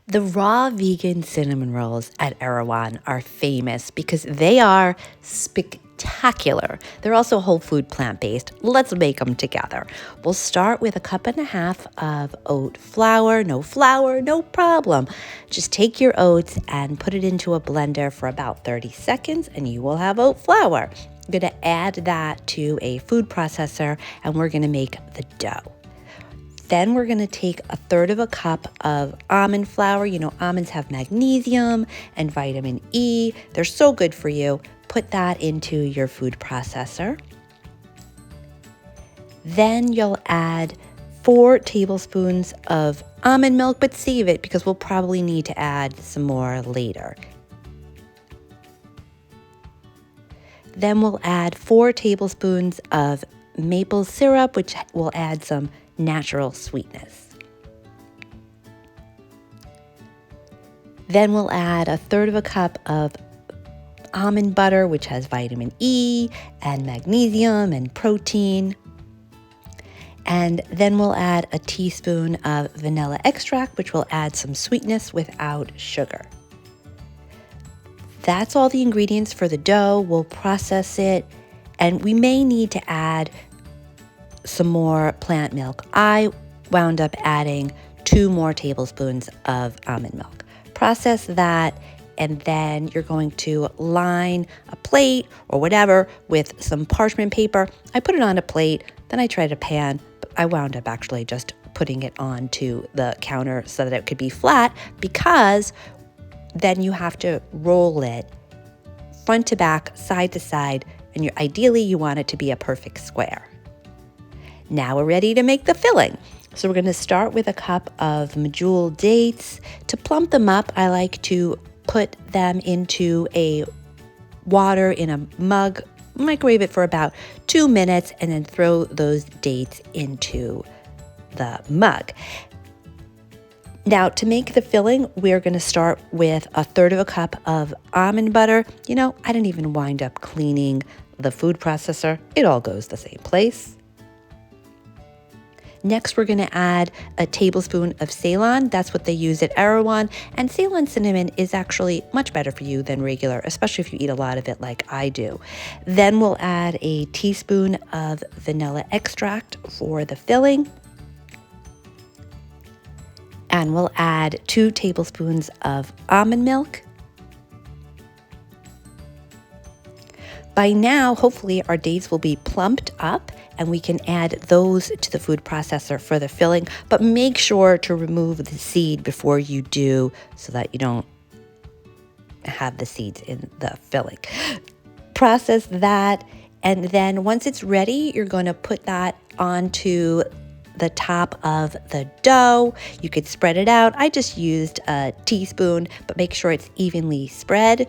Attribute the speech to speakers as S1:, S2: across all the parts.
S1: The raw vegan cinnamon rolls at Erewhon are famous because they are spectacular. They're also whole food plant-based. Let's make them together. We'll start with 1.5 cups of oat flour. No flour, no problem. Just take your oats and put it into a blender for about 30 seconds and you will have oat flour. I'm going to add that to a food processor and we're going to make the dough. Then we're going to take 1/3 cup of almond flour. You know, almonds have magnesium and vitamin E. They're so good for you. Put that into your food processor. Then you'll add 4 tablespoons of almond milk, but save it because we'll probably need to add some more later. Then we'll add 4 tablespoons of maple syrup, which will add some natural sweetness. Then we'll add 1/3 cup of almond butter, which has vitamin E and magnesium and protein. And then we'll add a teaspoon of vanilla extract, which will add some sweetness without sugar. That's all the ingredients for the dough. We'll process it, and we may need to add some more plant milk. I wound up adding 2 more tablespoons of almond milk. Process that, and then you're going to line a plate or whatever with some parchment paper. I put it on a plate, then I tried a pan, but I wound up actually just putting it onto the counter so that it could be flat, because then you have to roll it front to back, side to side, and ideally you want it to be a perfect square. Now we're ready to make the filling. So we're going to start with 1 cup of medjool dates. To plump them up, I like to put them into a water in a mug, microwave it for about 2 minutes, and then throw those dates into the mug. Now, to make the filling, we're going to start with 1/3 cup of almond butter. You know, I didn't even wind up cleaning the food processor. It all goes the same place. Next, we're going to add a tablespoon of Ceylon. That's what they use at Erewhon. And Ceylon cinnamon is actually much better for you than regular, especially if you eat a lot of it like I do. Then we'll add a teaspoon of vanilla extract for the filling. And we'll add 2 tablespoons of almond milk. By now, hopefully our dates will be plumped up and we can add those to the food processor for the filling, but make sure to remove the seed before you do so that you don't have the seeds in the filling. Process that, and then once it's ready, you're going to put that onto the top of the dough. You could spread it out. I just used a teaspoon, but make sure it's evenly spread.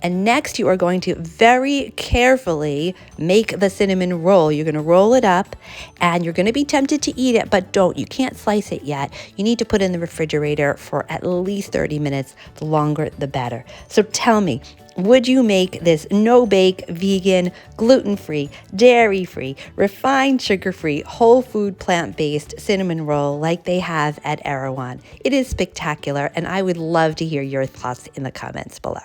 S1: And next, you are going to very carefully make the cinnamon roll. You're going to roll it up, and you're going to be tempted to eat it, but don't. You can't slice it yet. You need to put it in the refrigerator for at least 30 minutes. The longer, the better. So tell me, would you make this no-bake, vegan, gluten-free, dairy-free, refined sugar-free, whole food plant-based cinnamon roll like they have at Erewhon? It is spectacular, and I would love to hear your thoughts in the comments below.